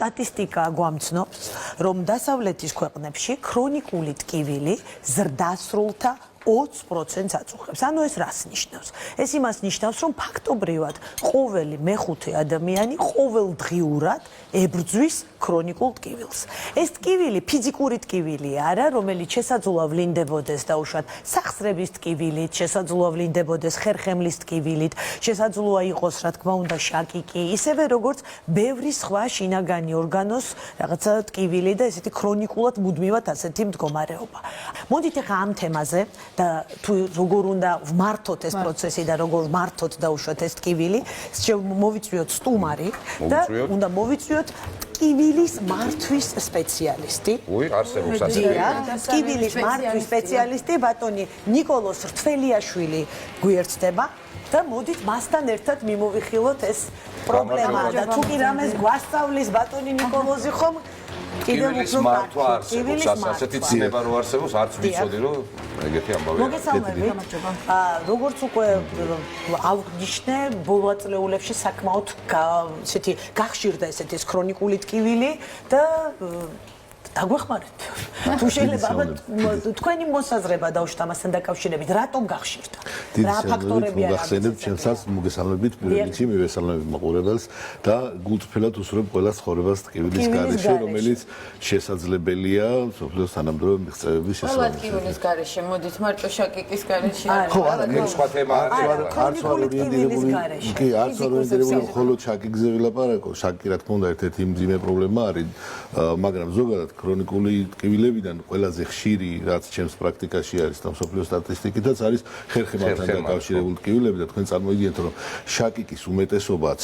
სტატისტიკა გვამცნობს, რომ დასავლეთის ქვეყნებში ქრონიკული ტკივილი ზრდასრულთა 20%-ს აწუხებს. ანუ ეს რას ნიშნავს? ეს იმას ნიშნავს, რომ ფაქტობრივად ყოველი მეხუთე ადამიანი ყოველდღიურად ებრძვის ქრონიკულ ტკივილს. ეს ტკივილი ფიზიკური ტკივილი არა, რომელიც შესაძლოა ვლინდებოდეს დაუშვათ სახსრების ტკივილით, შესაძლოა ვლინდებოდეს ხერხემლის ტკივილით, შესაძლოა იყოს, რა თქმა უნდა, შაკიკი, ისევე როგორც ბევრი სხვა შინაგანი ორგანოს რაღაცა ტკივილი და ესეთი ქრონიკულად მუდმივად ასეთი მდგომარეობა. მოდით ახლა ამ თემაზე და თუ როგორ უნდა ვმართოთ ეს პროცესი და როგორ ვმართოთ დაუშვათ ეს ტკივილი, მოვიწვიოთ სტუმარი და უნდა მოვიწვიოთ ტკივილის მართვის სპეციალისტი. არსებობს ასე. ტკივილის მართვის სპეციალისტი ბატონი ნიკოლოზ რთველიაშვილი გვიერთდება და მოდით მასთან ერთად მიმოვიხილოთ ეს პრობლემა და თუ კი რამეს გვასწავლის ბატონი ნიკოლოზი ხომ ტკივილის მართვა არსებობს, ასეთი ცნება რო არსებობს, არც ვიცოდი რომ ეგეთი ამბავია. მოგესალმებით. როგორც უკვე აღნიშნე, ბოლო აწლეულებში საკმაოდ ესეთი გახშირდა ესეთი ქრონიკული ტკივილი და დაგვეხმარეთ. თუ შეიძლება თქვენი მოსაზრება დაუშვათ ამასთან დაკავშირებით, რატომ გახშირდა? რა ფაქტორები არის? გახსენებთ ჩემსაც, მოგესალმებით პირველ რიგში, მივესალმებით მაყურებელს და გულწრფელად უსურვებ ყველა ცხოვრებას ტკივილის გარეშე, რომელიც შესაძლებელია სოფლიოს თანამედროვე მიღწევების შესაბამისად. ყველა ტკივილის გარეშე, მოდით მარტო შაკიკის გარეშე. ხო, არა, ეს სხვა თემა არც არ ორიენტირებული, კი, არც არ ორიენტირებული მხოლოდ შაკიკზე ვილაპარაკო. შაკი რა თქმა უნდა ერთ-ერთი მძიმე პრობლემა არის, მაგრამ ზოგადად ქრონიკული ტკივილებიდან ყველაზე ხშირი, რაც ჩემს პრაქტიკაში არის და მსოფლიო სტატისტიკითაც არის ხერხემალთან დაკავშირებული ტკივილები და თქვენ წარმოიდგინეთ, რომ შაკიკის უმეტესობაც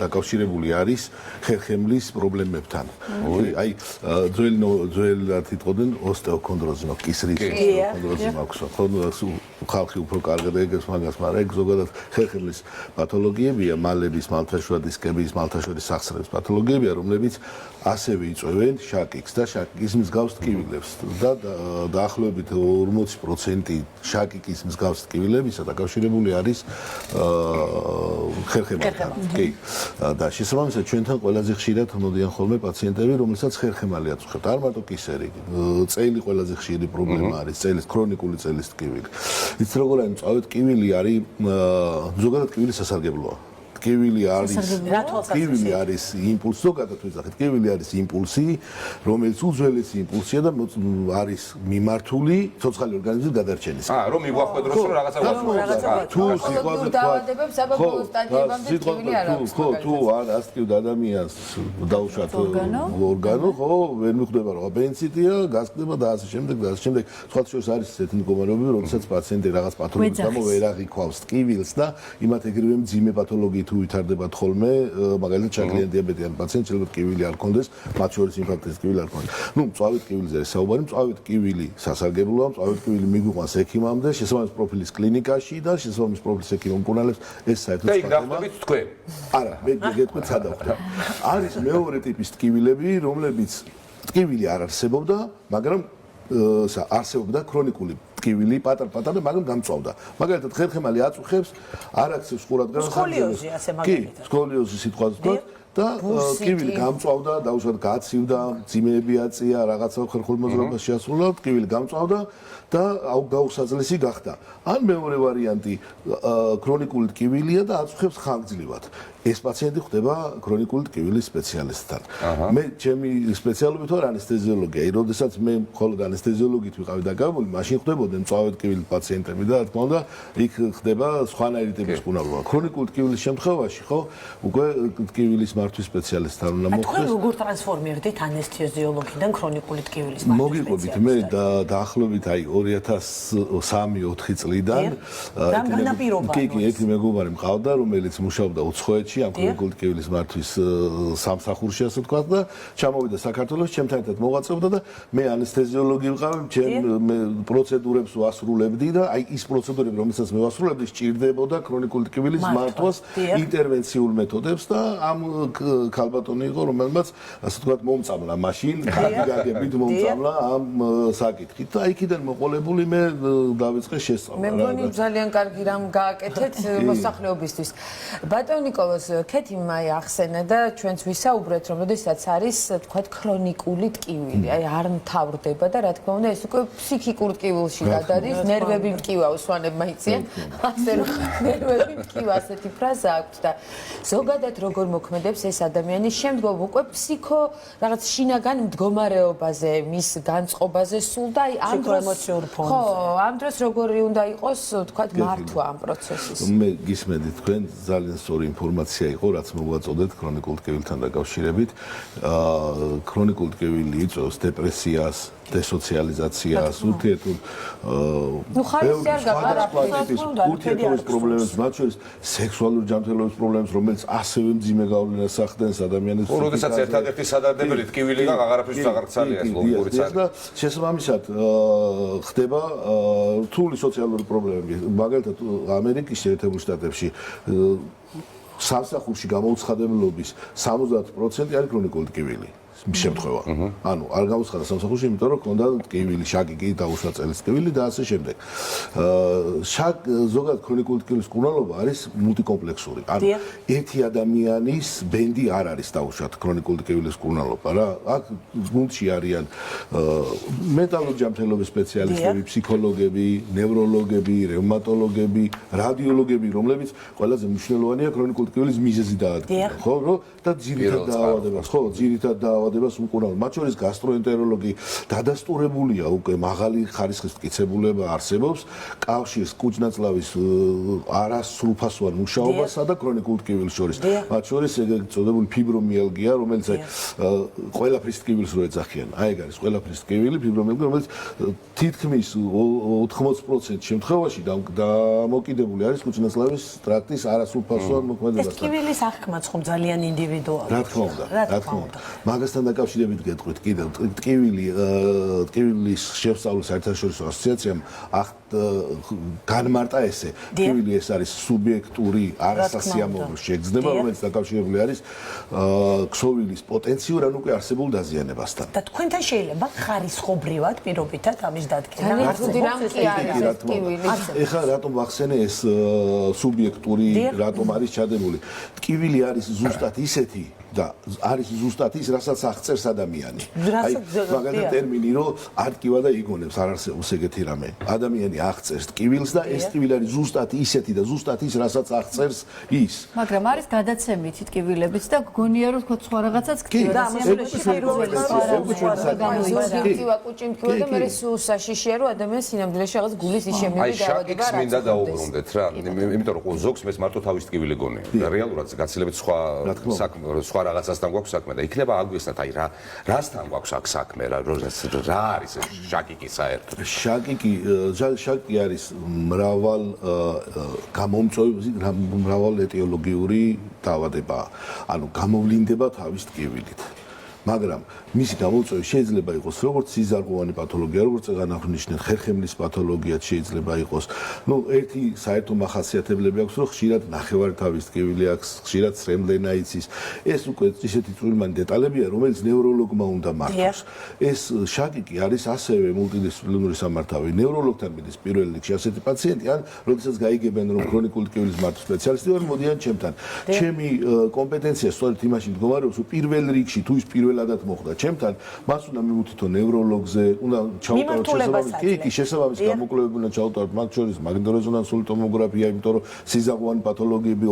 დაკავშირებული არის ხერხემლის პრობლემებთან. აი, ძველად იტყოდნენ ოსტეოქონდროზი, კისრის ოსტეოქონდროზი მაქვს. ხალხი უფრო კარგად ეგებს მაგას, მაგრამ ეგ ზოგადად ხერხემლის პათოლოგიებია, მალების, მალთაშუა დისკების, მალთაშურის სახსრების პათოლოგიებია, რომლებიც ასევე იწვევენ შაკიკს და შაკიკის მსგავს ტკივილებს და დაახლოებით 40% შაკიკის მსგავს ტკივილებისა დაკავშირებული არის ხერხემალთან. კი. და შესაბამისად ჩვენთან ყველაზე ხშირად მოდიან ხოლმე პაციენტები, რომლებსაც ხერხემალი აწუხებთ. არ მარტო კისერი, წელი ყველაზე ხშირი პრობლემა არის, წელის ქრონიკული წელის ტკივილი. იცით როგორ არის, მწვავე ტკივილი არის ზოგადად ტკივილი სასარგებლოა. ტკივილი არის იმპულსი, ზოგადად ვიზახეთ, ტკივილი არის იმპულსი, რომელიც უძველესი იმპულსია და არის მიმართული ცოცხალი ორგანიზმის გადარჩენის. რომ მიგვახვედროს რომ რაღაცა თუ სიტყვაზე დაავადებებს საბოლოო სტადიებამდე ტკივილი არ აქვს. ხო, თუ არ ასტკივდა ადამიანს დაუშვათ ორგანო, ხო, ვერ მიხვდება რომ აპენდიციტია, გასკდება და ასე შემდეგ და ასე შემდეგ. სხვა შორის არის ესეთი მდგომარეობები, როდესაც პაციენტი რაღაც პათოლოგიის გამო ვერ აღიქვავს ტკივილს და იმათ ეგრევე მძიმე პათოლოგიით ვითარდებათ ხოლმე, მაგალითად შაქრიანი დიაბეტიან პაციენტს შეიძლება ტკივილი არ ქონდეს, მათ შორის ინფარქტის ტკივილი არ ქონდეს. მწვავე ტკივილზე არის საუბარი, მწვავე ტკივილი სასარგებლოა, მწვავე ტკივილი მიგვიყვანს ექიმამდე, შესაბამის პროფილის კლინიკაში და შესაბამის პროფილის ექიმი უმკურნალებს ეს საერთოდ და იქ დახვდებით თქვენ. არა, მე გეტყვით სადავხვდე. არის მეორე ტიპის ტკივილები, რომლებიც ტკივილი არ არსებობდა, მაგრამ არსებობდა ქრონიკული ტკივილი, პატარ-პატარა, მაგრამ გამწვავდა. მაგალითად, ხერხემალი აწუხებს, არ აქცევს ყურადღებას. სკოლიოზი ასე მაგალითად. კი, სკოლიოზი სიტყვაზე თქვა და ტკივილი გამწვავდა, დაუშვათ გაცივდა, ძიმეები აწია, რაღაცა ხერხემლმოძრაობას შეასრულა, ტკივილი გამწვავდა და გაუსაძლესი გახდა. ან მეორე ვარიანტი, ქრონიკული ტკივილია და აწუხებს ხანგრძლივად. ეს პაციენტი ხდება ქრონიკული ტკივილის სპეციალისტთან. მე ჩემი სპეციალობით ვარ ანესთეზიოლოგია. როდესაც მე მხოლოდ ანესთეზიოლოგით ვიყავი დაკავებული, მაშინ ხდებოდნენ მწვავე ტკივილის პაციენტები და რა თქმა უნდა, იქ ხდება სხვანაირი ტიპის კუნარობა. ქრონიკული ტკივილის შემთხვევაში, ხო, უკვე ტკივილის მართვის სპეციალისტთან უნდა მოხდეს. თქვენ როგორ ტრანსფორმირდით ანესთეზიოლოგიდან ქრონიკული ტკივილის მართვის მოგიყვებით, მე დაახლოებით აი 2003-4 წლიდან კი, ერთი მეგობარი მყავდა, რომელიც მუშაობდა უცხოეთში ამ ქრონიკული ტკივილის მართვის სამსახურში, ასე ვთქვათ და ჩამოვიდა საქართველოს, ჩემთან ერთად მოღვაწეობდა და მე ანესთეზიოლოგი ვიყავი, მე პროცედურებს ვასრულებდი და აი ის პროცედურები, რომელსაც მე ვასრულებდი, სჭირდებოდა ქრონიკული ტკივილის მართვას ინტერვენციულ მეთოდებს და ამ ქალბატონი იყო, რომელმაც ასე ვთქვათ მომწამლა მაშინ, გაგებით მომწამლა ამ საკითხით და იქიდან მოყოლებული მე დავიწყე შესწავლა. მე მგონი ძალიან კარგი რამ გააკეთეთ მოსახლეობისთვის. ბატონ ნიკოლოზ, ქეთიმ ახსენა და ჩვენც ვისაუბრეთ, რომ შესაძაც არის თქვათ ქრონიკული ტკივილი, აი არ მთავრდება და რა თქმა უნდა ეს უკვე ფსიქიკურ ტკივილში გადადის, ნერვები მტკივა უსვანებმა იციან, ასე რომ ნერვები მტკივა ასეთი ფრაზა აქვს და ზოგადად როგორ მოქმედებს ეს ადამიანი შემდგომ უკვე ფსიქო რაღაც შინაგან მდგომარეობაზე, მის განწყობაზე სულ და აი ამ დროს ემოციურ ფონზე. ხო, ამ დროს როგორი უნდა იყოს თქვათ მართვა ამ პროცესის. მე გისმენდი თქვენ ძალიან სწორი ინფორმაცია იყო, რაც მოვაწოდეთ ქრონიკულ ტკივილთან დაკავშირებით. ქრონიკული ტკივილი იწვევს დეპრესიას, დესოციალიზაციას, ურთიერთობ ხარისხი არ გაყარაფის, ურთიერთობის პრობლემებს, მათ შორის სექსუალური ჯანმრთელობის პრობლემებს, რომელიც ასევე მძიმე გავლენას ახდენს ადამიანებს. როდესაც ერთადერთი სადარდებელი ტკივილი და აღარაფერს აღარ ცალია ეს ლოგიკურიც არის. და შესაბამისად ხდება რთული სოციალური პრობლემები. მაგალითად ამერიკის შეერთებულ შტატებში სამსახურში გამოუცხადებლობის 70% არის ქრონიკული ტკივილი. შემთხვევა. ანუ არ გამოცხადა სამსახურში, იმიტომ რომ ქონდა ტკივილი, შაკიკი, დაუშვა წელის ტკივილი და ასე შემდეგ. ზოგადად ქრონიკული ტკივილის მკურნალობა არის მულტიკომპლექსური. ანუ ერთი ადამიანის ბენდი არ არის დაუშვათ ქრონიკული ტკივილის მკურნალობა რა. აქ გუნდში არიან მენტალური ჯანმრთელობის სპეციალისტები, ფსიქოლოგები, ნევროლოგები, რევმატოლოგები, რადიოლოგები, რომლებიც ყველაზე მნიშვნელოვანია ქრონიკული ტკივილის მიზეზი დაადგინა. ხო, რომ და ძირითად დაავადებას, ხო, ძირითად დაავადებას უმკურნალობა. მათ შორის გასტროენტეროლოგი დადასტურებულია უკვე მაღალი ხარისხის მტკიცებულება არსებობს კავშირს კუჭნაწლავის არასრულფასოვან მუშაობასა და ქრონიკულ ტკივილს შორის. მათ შორის ეგრეთ წოდებული ფიბრომიალგია, რომელიც ყველაფრის ტკივილს რო ეძახიან. აი ეგ არის ყველაფრის ტკივილი, ფიბრომიალგია, რომელიც თითქმის 80% შემთხვევაში დამოკიდებული არის კუჭნაწლავის ტრაქტის არასრულფასოვან მოქმედებასთან. ეს ტკივილის აღქმაც ხომ ძალიან ინდივიდუალურია. რა თქმა უნდა, რა თქმა უნდა. მაგასთან დაკავშირებით გეტყვით კიდევ ტკივილის შესწავლის საერთაშორისო ასოციაციამ განმარტა ესე ტკივილი ეს არის სუბიექტური არასასიამოვნო შეგრძნება, რომელიც დაკავშირებული არის ქსოვილის პოტენციურ ან უკვე არსებულ დაზიანებასთან. და თქვენთან შეიძლება ხარისხობრივად პირობითად ამის დადგენა. ეხლა რატომ ვახსენე ეს სუბიექტური რატომ არის ჩადებული? ტკივილი არის ზუსტად ისეთი და არის ზუსტად ის, რასაც აღწერს ადამიანი. აი, მაგალითად ტერმინი, რომ არტკივა და იგონებს, არ არსებობს ეგეთი რამე. ადამიანი აღწერს ტკივილს და ეს ტკივილი არის ზუსტად ისეთი და ზუსტად ის, რასაც აღწერს ის. მაგრამ არის გადაცემითი ტკივილებიც და გონია რომ თქვა სხვა რაღაცაც გქცევა და გამოსვლა კუჭი მქვა და მე სულ საშიშია რომ ადამიანს სინამდვილეში რაღაც გულის იშემება და დაავადება რა. აი, მინდა დაუბრუნდეთ რა. იმიტომ რომ ზოგს მე მარტო თავის ტკივილი გონია. და რეალურად გაცილებით სხვა სხვა რაღაცასთან გვაქვს საქმე და იქნება აგვიხსნათ აი რასთან გვაქვს აქ საქმე რა არის შაკიკი საერთოდ შაკიკი არის მრავალ ეტიოლოგიური დაავადება ანუ გამოვლინდება თავის ტკივილით მაგრამ მისი გამოწვევა შეიძლება იყოს როგორც სიზარღვოვანი პათოლოგია, როგორც განაღვნიშნეთ, ხერხემლის პათოლოგია შეიძლება იყოს. ნუ ერთი საერთო მახასიათებლები აქვს, რომ ხშირად ნახევართავის ტკივილი აქვს, ხშირად სრემლენა იცის. ეს უკვე ისეთი წვრილმანი დეტალებია, რომელიც ნევროლოგმა უნდა მართოს. ეს შაკიკი არის ასევე მულტიდისციპლინური სამართავი. ნევროლოგთან მიდის პირველ რიგში ასეთი პაციენტი, ან როდესაც გაიგებენ, რომ ქრონიკული ტკივილის მართვის სპეციალისტი ვარ, მოდიან ჩემთან. ჩემი კომპეტენცია სწორედ იმაში მდგომარეობს, რომ პირველ რიგში თუ ის პირველადად მოხდა ჩემთან, მას უნდა მივუთითო ნევროლოგზე, უნდა ჩაუტაროთ შესაბამის გამოკვლევები უნდა ჩაუტაროთ მათ შორის მაგნიტურეზონანსული ტომოგრაფია, იმიტომ რომ სიზარღვოვანი პათოლოგიები,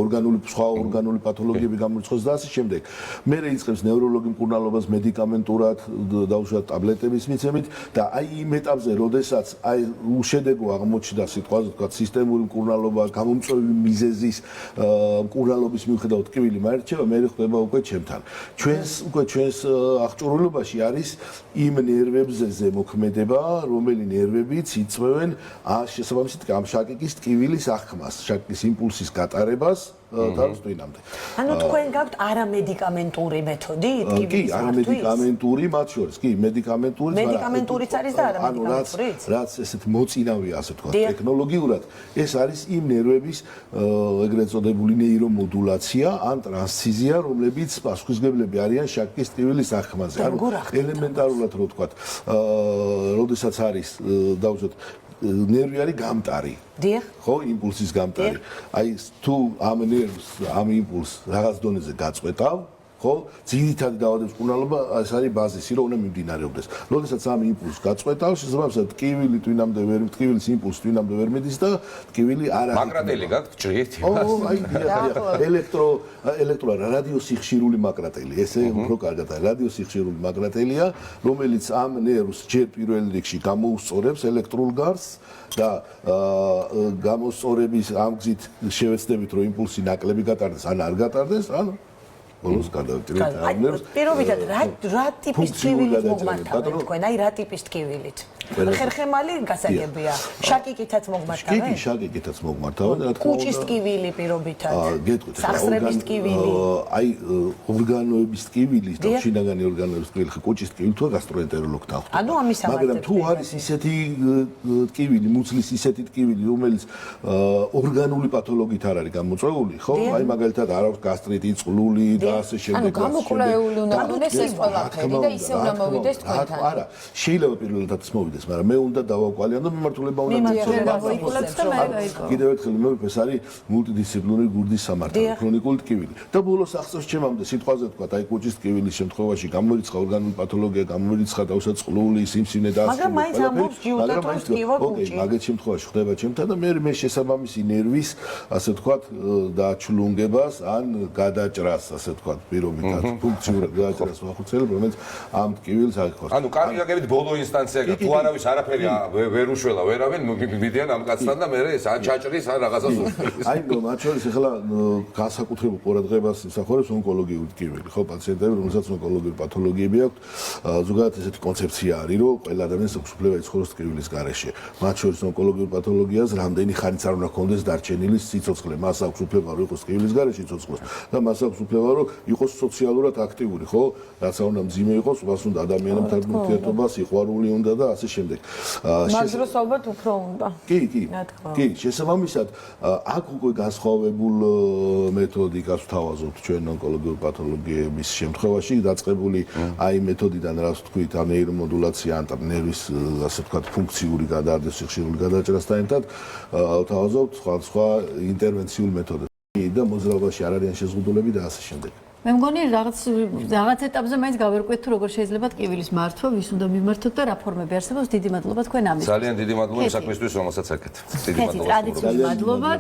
სხვა ორგანული პათოლოგიები გამორიცხოს და ასე შემდეგ. მერე იწყებს ნევროლოგი მკურნალობას მედიკამენტურად, დაუშვათ ტაბლეტების მიცემით და აი იმ ეტაპზე, როდესაც აი უშედეგო აღმოჩნდა სიტყვაზე თქვა სისტემური მკურნალობა, გამომწვევი მიზეზის მკურნალობის მიუხედავად ტკივილი მაერჩევა, მერე ხდება უკვე ჩემთან. ჩვენს აღჭურვილობაში არის იმ ნერვებზე ზემოქმედება, რომელი ნერვებიც იწვევენ შესაბამისად ამ შაკიკის ტკივილის აღქმას, შაკიკის იმპულსის გატარებას თავის ტვინამდე. ანუ თქვენ გაქვთ არამედიკამენტური მეთოდი კი, ტკივილის არამედიკამენტური მათ შორის, კი, მედიკამენტური, მედიკამენტურიც არის და არამედიკამენტურიც? რაც ესეთ მოწინავია, ასე თქვა, ტექნოლოგიურად, ეს არის იმ ნერვების ეგრეთ წოდებული ნეირომოდულაცია ან ტრანსციზია, რომლებიც პასუხისმგებლები არიან შაკის ტკივილის აღქმაზე. ანუ ელემენტარულად რო ვთქვათ, როდესაც არის დავუშვათ ნერვი არის გამტარი. დიახ. ხო, იმპულსის გამტარი. აი თუ ამ ნერვს, ამ იმპულსს რაღაც დონეზე გაწყვეტავ, ხო, ძირითადი დაავადების მკურნალობა ეს არის ბაზისი, რომ უნდა მიმდინარეობდეს. როდესაც ამ იმპულსს გაწყვეტავ, შესაბამისად ტკივილი ტკივილის იმპულსი ტვინამდე ვერ მიდის და ტკივილი არ არის. მაკრატელი გაქვთ ჭრით? აი, რადიოსიხშირული მაკრატელი. ესე უფრო კარგად არის. რადიოსიხშირული მაკრატელია, რომელიც ამ ნერვს ჯერ პირველ რიგში გამოუსწორებს ელექტრულ გარსს და გამოსწორების ამ გზით შევეცდებით, რომ იმპულსი ნაკლები გატარდეს, ან არ გატარდეს, ან ბოლოს გადავიტირეთ ამ ნერვს. პირობითად რა ტიპის ტკივილით მოგმართავენ თქვენ? აი რა ტიპის ტკივილით? ხერხემალი გასაგებია. შაკიკითაც მოგმართავენ? კი, შაკიკითაც მოგმართავენ, რა თქმა უნდა. კუჭის ტკივილი პირობითად. გეტყვით, სახსრების ტკივილი. აი ორგანოების ტკივილი და შინაგანი ორგანოების ტკივილი, კუჭის ტკივილი თუ გასტროენტეროლოგთან ხვდება. ანუ ამის მაგრამ თუ არის ისეთი ტკივილი, მუცლის ისეთი ტკივილი, რომელიც ორგანული პათოლოგიით არ არის გამოწვეული, ხო? აი მაგალითად არ აქვს გასტრიტი, წყლული და ასე შემდეგ. ანუ გამოკვლეული უნდა იყოს ეს ყველაფერი და ისე უნდა მოვიდეს თქვენთან. არა, შეიძლება პირველადაც მოვიდეს, მაგრამ მე უნდა დავაყვალიან და მიმართულება უნდა დავაიყულებს და მე გაიგო. კიდევ ერთხელ მეუბნები, ეს არის მულტიდისციპლინური გურდის სამართალი, ქრონიკული ტკივილი. და ბოლოს აღწევს ჩემამდე სიტყვაზე თქვა, აი კუჭის ტკივილის შემთხვევაში გამორიცხა ორგანული პათოლოგია, გამორიცხა დავუშვათ წყლული, სიმსივნე და ასე. მაგრამ მაინც ამბობს ჯიუტა თუ ტკივა კუჭი. მაგეთ შემთხვევაში ხდება ჩემთან და მე შესაბამისი ნერვის, ასე ვთქვათ, დაჩლუნგებას ან გადაჭრას, ასე ვთქვათ, პირობითად ფუნქციურად გადაჭრას ვახორციელებ, რომელიც ამ ტკივილს აღიქვას. ანუ კარგი გაგებით ბოლო ინსტანცია გაქვს. თუ არავის არაფერი ვერ უშველა, ვერავინ მიდიან ამ კაცთან და მე ეს ან ჩაჭრის ან რაღაცას უსწრებს. აი მათ შორის ახლა განსაკუთრებულ ყურადღებას იმსახურებს ონკოლოგიური ტკივილი, ხო, პაციენტები, რომელსაც ონკოლოგიური პათოლოგიები აქვთ, ზოგადად ესეთი კონცეფცია არის, რომ ყველა ადამიანს აქვს უფლება იცხოვროს ტკივილის გარეშე. მათ შორის ონკოლოგიურ პათოლოგიას რამდენი ხანიც არ უნდა ქონდეს დარჩენილი სიცოცხლე, მას აქვს უფლება რომ იყოს ტკივილის გარეშე სიცოცხლეს და მას აქვს უფლება რომ იყოს სოციალურად აქტიური, ხო? რაც არ უნდა მძიმე იყოს, მას უნდა ადამიანებთან ურთიერთობა, სიყვარული უნდა და ასე შემდეგ. მაგდროს ალბათ უფრო უნდა. კი, შესაბამისად, აქ უკვე განსხვავებულ მეთოდიკას ვთავაზობთ ჩვენ ონკოლოგიურ პათოლოგიების შემთხვევაში, დაწყებული აი მეთოდიდან, რაც ვთქვით, ამ ნეირომოდულაცია ან ნერვის, ასე ვთქვათ, ფუნქციური გადაარდევს სიხშირული გადაჭრასთან ერთად, ვთავაზობთ სხვა ინტერვენციულ მეთოდებს. და მოძრაობაში არ არიან შეზღუდულები და ასე შემდეგ. მე მგონი რაღაც ეტაპზე მაინც გავერკვეთ თუ როგორ შეიძლება ტკივილის მართვა, ვის უნდა მიმართოთ და რა ფორმები არსებობს. დიდი მადლობა თქვენ ამისთვის. ძალიან დიდი მადლობა იმ საქმისთვის, რომელსაც აკეთებთ. დიდი მადლობა. ტრადიციული მადლობა.